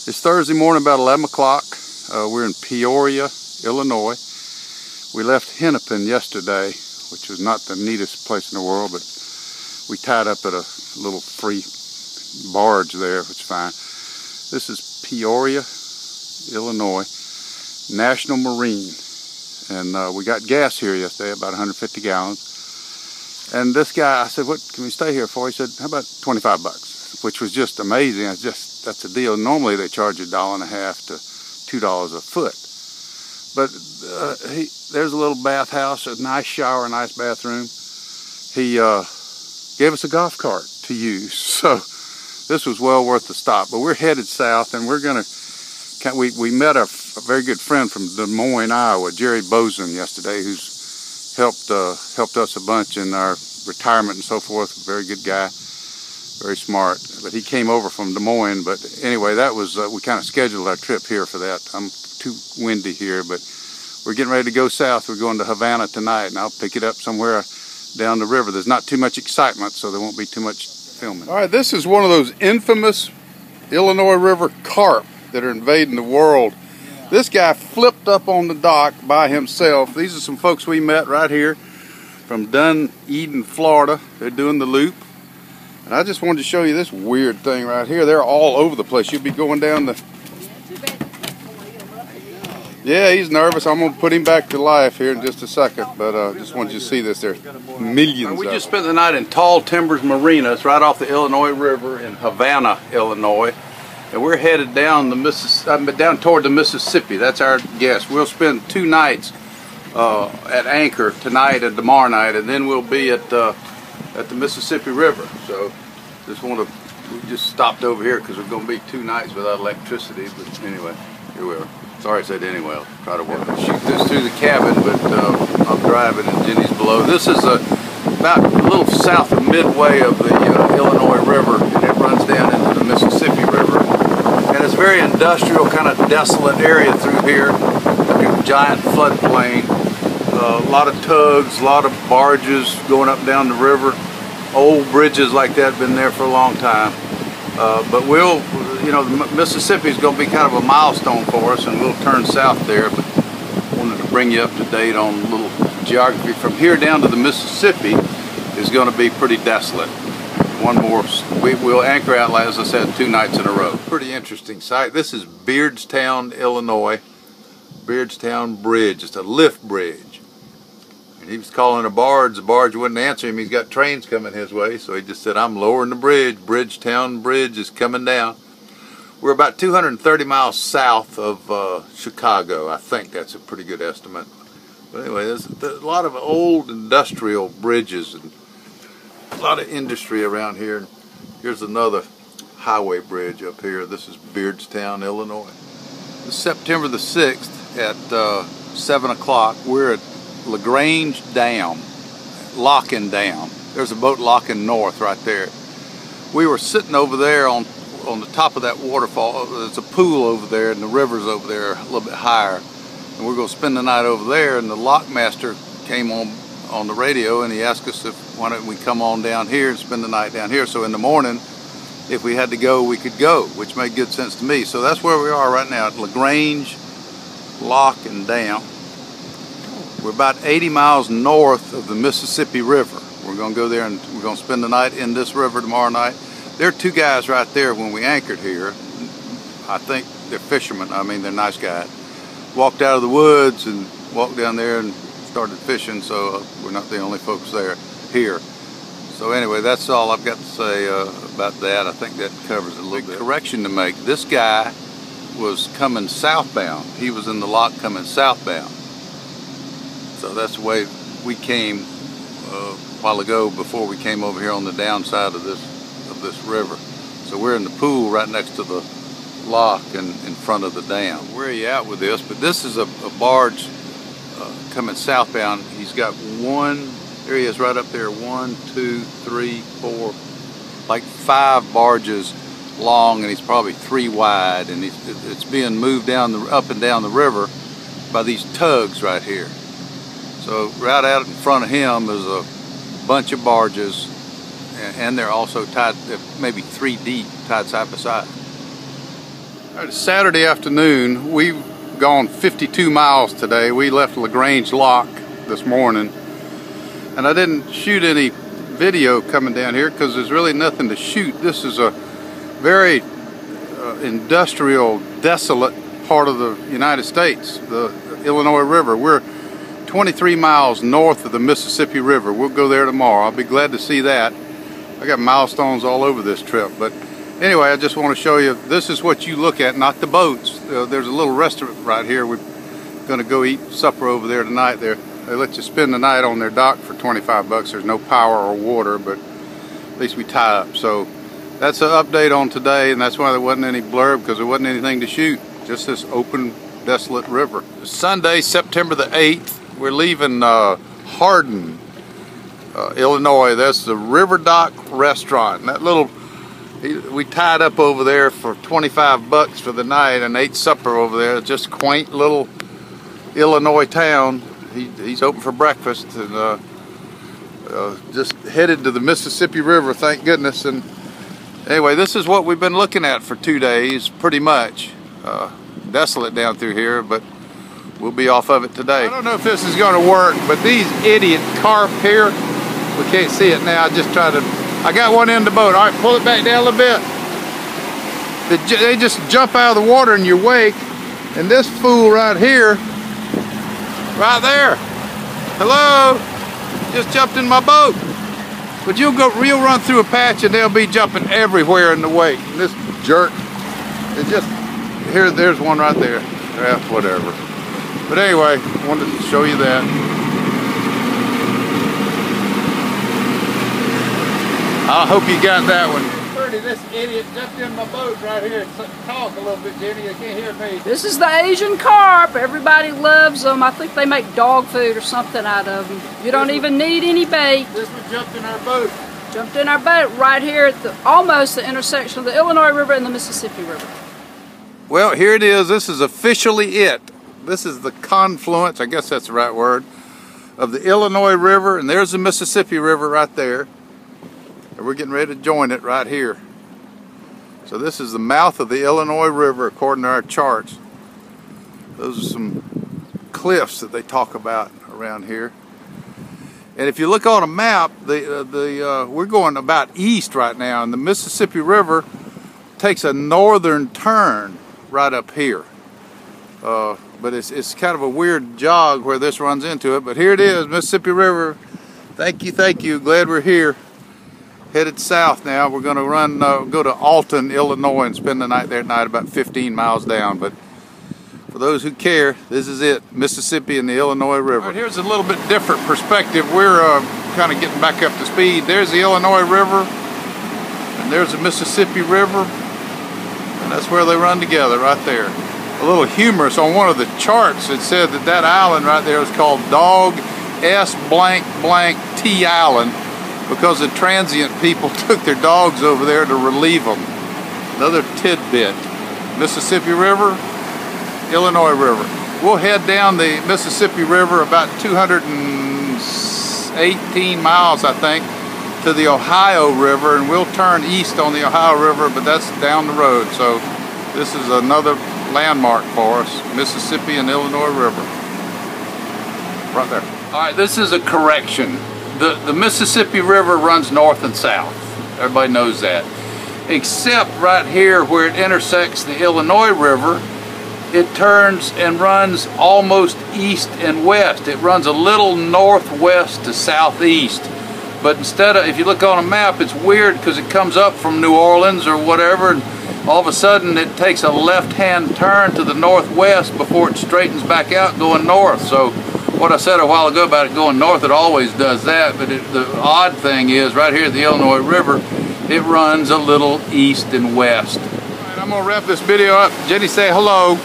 It's Thursday morning about 11 o'clock. We're in Peoria, Illinois. We left Hennepin yesterday, which was not the neatest place in the world, but we tied up at a little free barge there, which is fine. This is Peoria, Illinois, National Marine. And we got gas here yesterday, about 150 gallons. And this guy, I said, what can we stay here for? He said, how about 25 bucks? Which was just amazing. That's a deal. Normally they charge $1.50 to $2 a foot. But there's a little bathhouse, a nice shower, a nice bathroom. He gave us a golf cart to use. So this was well worth the stop. But we're headed south, and we're going to, we met a very good friend from Des Moines, Iowa, Jerry Boson, yesterday, who's helped us a bunch in our retirement and so forth. Very good guy. Very smart, but he came over from Des Moines. But anyway, that was, we kind of scheduled our trip here for that. I'm too windy here, but we're getting ready to go south. We're going to Savannah tonight, and I'll pick it up somewhere down the river. There's not too much excitement, so there won't be too much filming. All right, this is one of those infamous Illinois River carp that are invading the world. This guy flipped up on the dock by himself. These are some folks we met right here from Dunedin, Florida. They're doing the loop. And I just wanted to show you this weird thing right here. They're all over the place. You'll be going down the... Yeah, he's nervous. I'm going to put him back to life here in just a second. But just wanted you to see this. There's millions. We just spent the night in Tall Timbers Marina. It's right off the Illinois River in Savannah, Illinois. And we're headed down down toward the Mississippi. That's our guess. We'll spend 2 nights at anchor tonight and tomorrow night. And then we'll be at the Mississippi River. So we just stopped over here because we're going to be 2 nights without electricity. But anyway, here we are. Sorry I said anyway. I'll try to work. Shoot this through the cabin, but I'm driving and Jenny's below. This is about a little south of midway of the Illinois River, and it runs down into the Mississippi River. And it's a very industrial, kind of desolate area through here. Like a giant floodplain. A lot of tugs, a lot of barges going up and down the river. Old bridges like that have been there for a long time. But the Mississippi is going to be kind of a milestone for us, and we'll turn south there. But wanted to bring you up to date on a little geography. From here down to the Mississippi is going to be pretty desolate. We'll anchor out, as I said, 2 nights in a row. Pretty interesting site. This is Beardstown, Illinois. Beardstown Bridge. It's a lift bridge. He was calling a barge. The barge wouldn't answer him. He's got trains coming his way, so he just said, I'm lowering the bridge. Bridgetown Bridge is coming down. We're about 230 miles south of Chicago. I think that's a pretty good estimate. But anyway, there's a lot of old industrial bridges and a lot of industry around here. Here's another highway bridge up here. This is Beardstown, Illinois. It's September the 6th at 7 o'clock. We're at LaGrange Dam, locking Dam. There's a boat locking north right there. We were sitting over there on the top of that waterfall. There's a pool over there, and the river's over there a little bit higher. And we're going to spend the night over there. And the lockmaster came on the radio, and he asked us why don't we come on down here and spend the night down here. So in the morning, if we had to go, we could go, which made good sense to me. So that's where we are right now at LaGrange Lock and Dam. We're about 80 miles north of the Mississippi River. We're going to go there and we're going to spend the night in this river tomorrow night. There are 2 guys right there when we anchored here. I think they're fishermen. I mean, they're nice guys. Walked out of the woods and walked down there and started fishing, so we're not the only folks here. So anyway, that's all I've got to say about that. I think that covers it a little bit. Correction to make. This guy was coming southbound. He was in the lock coming southbound. So that's the way we came a while ago before we came over here on the downside of this river. So we're in the pool right next to the lock and in front of the dam. Where are you at with this? But this is a barge coming southbound. He's got there he is right up there, 1, 2, 3, 4, like 5 barges long, and he's probably 3 wide, and it's being moved up and down the river by these tugs right here. So right out in front of him is a bunch of barges, and they're also tied, maybe 3 deep, tied side by side. It's Saturday afternoon. We've gone 52 miles today. We left LaGrange Lock this morning, and I didn't shoot any video coming down here because there's really nothing to shoot. This is a very industrial, desolate part of the United States, the Illinois River. We're 23 miles north of the Mississippi River. We'll go there tomorrow. I'll be glad to see that. I got milestones all over this trip, but anyway, I just want to show you, this is what you look at, not the boats. There's a little restaurant right here. We're going to go eat supper over there tonight. They let you spend the night on their dock for 25 bucks. There's no power or water, but at least we tie up. So that's an update on today, and that's why there wasn't any blurb, because there wasn't anything to shoot. Just this open, desolate river. Sunday, September the 8th, we're leaving Hardin, Illinois. That's the River Dock Restaurant. And that little, we tied up over there for 25 bucks for the night and ate supper over there. Just quaint little Illinois town. He's open for breakfast, and just headed to the Mississippi River, thank goodness. And anyway, this is what we've been looking at for 2 days, pretty much. Desolate down through here, but we'll be off of it today. I don't know if this is going to work, but these idiot carp here, we can't see it now. I just tried to, I got one in the boat. All right, pull it back down a little bit. They just jump out of the water in your wake, and this fool right here, right there, hello, just jumped in my boat. But you'll run through a patch and they'll be jumping everywhere in the wake. And this jerk, it just, there's one right there. Yeah, whatever. But anyway, wanted to show you that. I hope you got that one. This idiot jumped in my boat right here. Talk a little bit, Jenny. You can't hear me. This is the Asian carp. Everybody loves them. I think they make dog food or something out of them. You don't even need any bait. This one jumped in our boat. Jumped in our boat right here at almost the intersection of the Illinois River and the Mississippi River. Well, here it is. This is officially it. This is the confluence, I guess that's the right word, of the Illinois River, and there's the Mississippi River right there. And we're getting ready to join it right here. So this is the mouth of the Illinois River according to our charts. Those are some cliffs that they talk about around here. And if you look on a map, we're going about east right now, and the Mississippi River takes a northern turn right up here. But it's kind of a weird jog where this runs into it. But here it is, Mississippi River. Thank you. Glad we're here. Headed south now. We're going to go to Alton, Illinois, and spend the night there at night, about 15 miles down. But for those who care, this is it, Mississippi and the Illinois River. All right, here's a little bit different perspective. We're kind of getting back up to speed. There's the Illinois River, and there's the Mississippi River, and that's where they run together, right there. A little humorous, on one of the charts it said that island right there is called Dog S blank blank T Island, because the transient people took their dogs over there to relieve them. Another tidbit. Mississippi River, Illinois River. We'll head down the Mississippi River about 218 miles, I think, to the Ohio River, and we'll turn east on the Ohio River, but that's down the road. So this is another landmark for us, Mississippi and Illinois River. Right there. All right, this is a correction. The Mississippi River runs north and south. Everybody knows that. Except right here where it intersects the Illinois River, it turns and runs almost east and west. It runs a little northwest to southeast. But instead of, if you look on a map, it's weird because it comes up from New Orleans or whatever, and all of a sudden it takes a left-hand turn to the northwest before it straightens back out going north. So what I said a while ago about it going north, it always does that, but the odd thing is right here at the Illinois River, it runs a little east and west. All right, I'm going to wrap this video up. Jenny, say hello.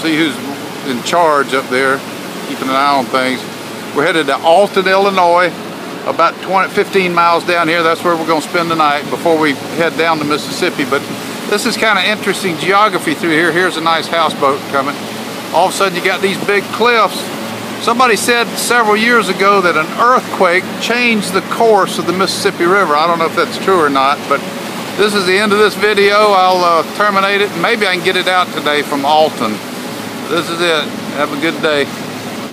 See who's in charge up there, keeping an eye on things. We're headed to Alton, Illinois, about 15 miles down here. That's where we're going to spend the night before we head down to Mississippi. But this is kind of interesting geography through here. Here's a nice houseboat coming. All of a sudden you got these big cliffs. Somebody said several years ago that an earthquake changed the course of the Mississippi River. I don't know if that's true or not, but this is the end of this video. I'll terminate it. Maybe I can get it out today from Alton. This is it. Have a good day.